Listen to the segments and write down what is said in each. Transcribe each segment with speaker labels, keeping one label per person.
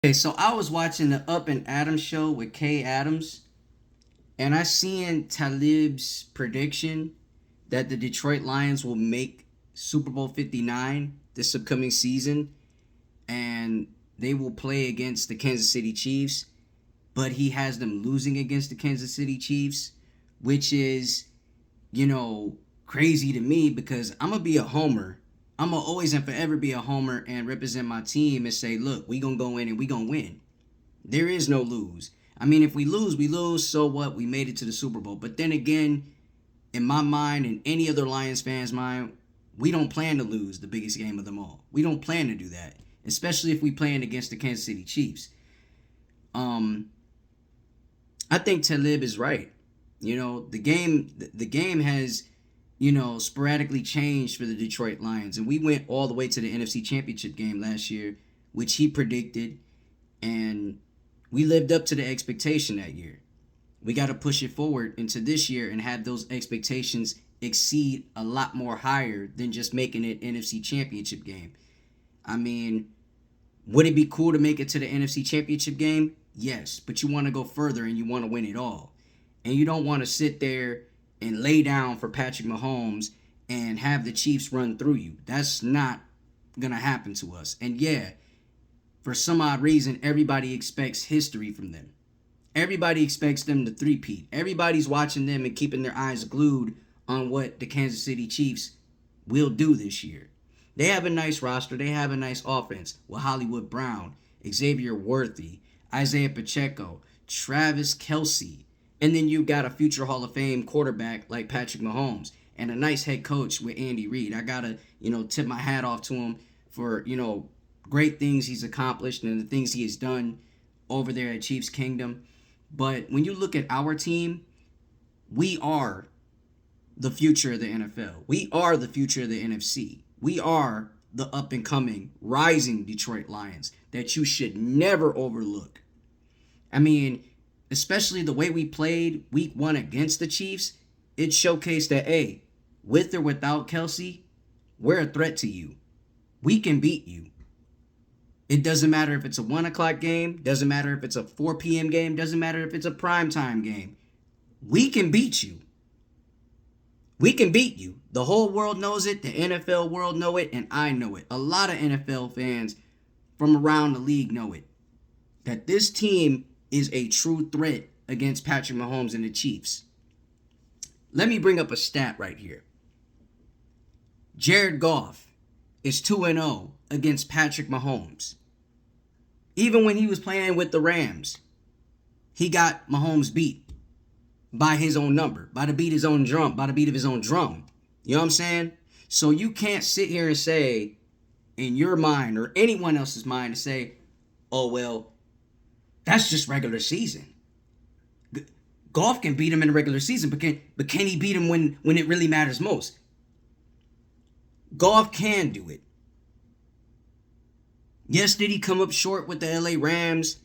Speaker 1: Okay, so I was watching the Up and Adams show with Kay Adams, and I seen Talib's prediction that the Detroit Lions will make Super Bowl 59 this upcoming season, and they will play against the Kansas City Chiefs, but he has them losing against the Kansas City Chiefs, which is, you know, crazy to me because I'm gonna be a homer. I'm gonna always and forever be a homer and represent my team and say, look, we gonna go in and we gonna win. There is no lose. I mean, if we lose, we lose. So what? We made it to the Super Bowl. But then again, in my mind and any other Lions fans' mind, we don't plan to lose the biggest game of them all. We don't plan to do that, especially if we playing against the Kansas City Chiefs. Um, I think Talib is right. The game has, sporadically changed for the Detroit Lions, and we went all the way to the NFC Championship game last year, which he predicted, and we lived up to the expectation that year. We got to push it forward into this year and have those expectations exceed a lot more higher than just making it NFC Championship game. I mean, would it be cool to make it to the NFC Championship game? Yes, but you want to go further and you want to win it all. And you don't want to sit there and lay down for Patrick Mahomes and have the Chiefs run through you. That's not going to happen to us. And yeah, for some odd reason, everybody expects history from them. Everybody expects them to three-peat. Everybody's watching them and keeping their eyes glued on what the Kansas City Chiefs will do this year. They have a nice roster. They have a nice offense with Hollywood Brown, Xavier Worthy, Isaiah Pacheco, Travis Kelce. And then you got a future Hall of Fame quarterback like Patrick Mahomes and a nice head coach with Andy Reid. I got to, tip my hat off to him for, great things he's accomplished and the things he has done over there at Chiefs Kingdom. But when you look at our team, we are the future of the NFL. We are the future of the NFC. We are the up and coming, rising Detroit Lions that you should never overlook. I mean, especially the way we played week one against the Chiefs, it showcased that, hey, with or without Kelce, we're a threat to you. We can beat you. It doesn't matter if it's a 1 o'clock game, doesn't matter if it's a 4 p.m. game, doesn't matter if it's a primetime game. We can beat you. We can beat you. The whole world knows it, the NFL world know it, and I know it. A lot of NFL fans from around the league know it. That this team is a true threat against Patrick Mahomes and the Chiefs. Let me bring up a stat right here. Jared Goff is 2-0 against Patrick Mahomes. Even when he was playing with the Rams, he got Mahomes beat by his own number, by the beat of his own drum. You know what I'm saying? So you can't sit here and say, in your mind or anyone else's mind, to say, oh, well, that's just regular season. Goff can beat him in the regular season, but can he beat him when it really matters most? Goff can do it. Yes, did he come up short with the LA Rams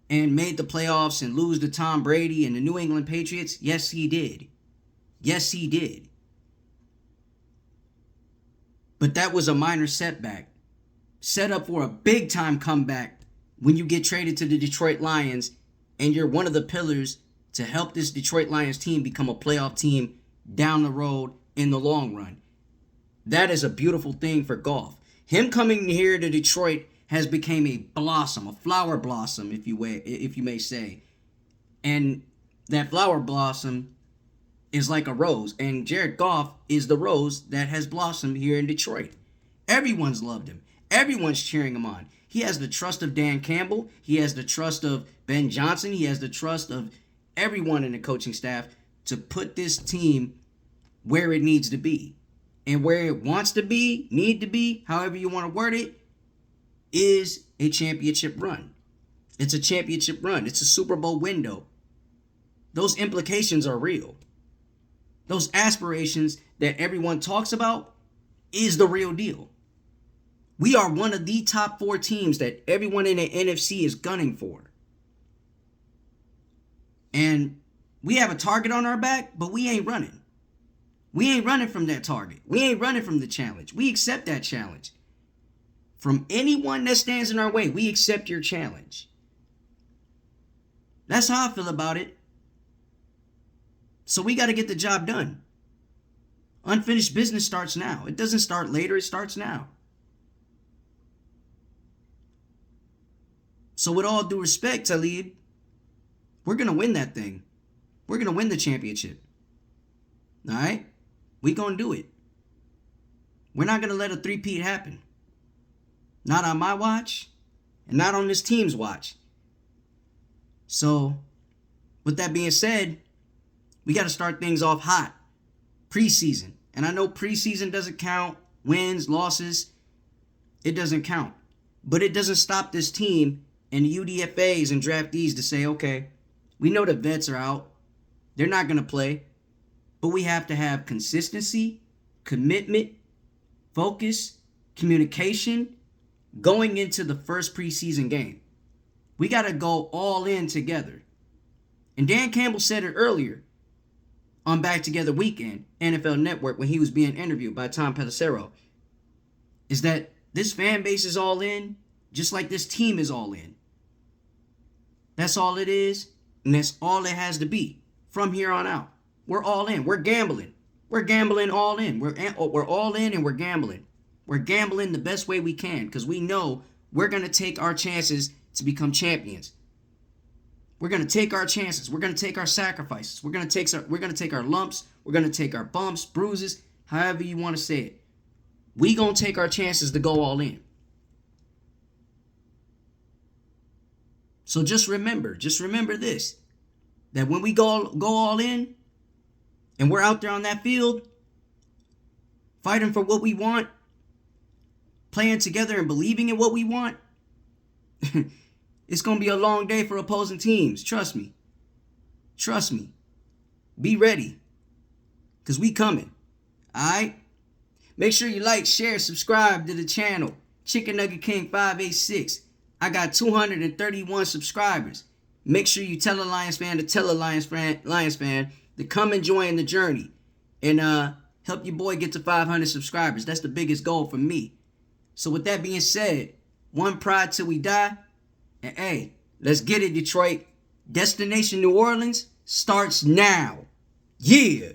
Speaker 1: and made the playoffs and lose to Tom Brady and the New England Patriots? Yes, he did. Yes, he did. But that was a minor setback. Set up for a big-time comeback when you get traded to the Detroit Lions and you're one of the pillars to help this Detroit Lions team become a playoff team down the road in the long run. That is a beautiful thing for Goff. Him coming here to Detroit has become a blossom, a flower blossom, if you may say. And that flower blossom is like a rose. And Jared Goff is the rose that has blossomed here in Detroit. Everyone's loved him. Everyone's cheering him on. He has the trust of Dan Campbell. He has the trust of Ben Johnson. He has the trust of everyone in the coaching staff to put this team where it needs to be. And where it wants to be, need to be, however you want to word it, is a championship run. It's a championship run. It's a Super Bowl window. Those implications are real. Those aspirations that everyone talks about is the real deal. We are one of the top 4 teams that everyone in the NFC is gunning for. And we have a target on our back, but we ain't running. We ain't running from that target. We ain't running from the challenge. We accept that challenge. from anyone that stands in our way. We accept your challenge. That's how I feel about it. So we got to get the job done. Unfinished business starts now. It doesn't start later. It starts now. So with all due respect, Talib, we're going to win that thing. We're going to win the championship. All right? We're going to do it. We're not going to let a three-peat happen. Not on my watch and not on this team's watch. So with that being said, we got to start things off hot. Preseason. And I know preseason doesn't count. Wins, losses, it doesn't count. But it doesn't stop this team and the UDFAs and draftees to say, okay, we know the vets are out. They're not going to play. But we have to have consistency, commitment, focus, communication going into the first preseason game. We got to go all in together. And Dan Campbell said it earlier on Back Together Weekend, NFL Network, when he was being interviewed by Tom Pelissero, is that this fan base is all in, just like this team is all in. That's all it is, and that's all it has to be from here on out. We're all in. We're gambling. We're gambling all in. We're all in and we're gambling. We're gambling the best way we can because we know we're going to take our chances to become champions. We're going to take our chances. We're going to take our sacrifices. We're going to take our lumps. We're going to take our bumps, bruises, however you want to say it. We going to take our chances to go all in. So just remember this, that when we go all in and we're out there on that field fighting for what we want, playing together and believing in what we want, it's going to be a long day for opposing teams. Trust me. Trust me. Be ready. Because we coming. Alright? Make sure you like, share, subscribe to the channel. Chicken Nugget King 586. I got 231 subscribers. Make sure you tell a Lions fan to tell a Lions fan to come and join the journey. And help your boy get to 500 subscribers. That's the biggest goal for me. So with that being said, one pride till we die. And hey, let's get it, Detroit. Destination New Orleans starts now. Yeah.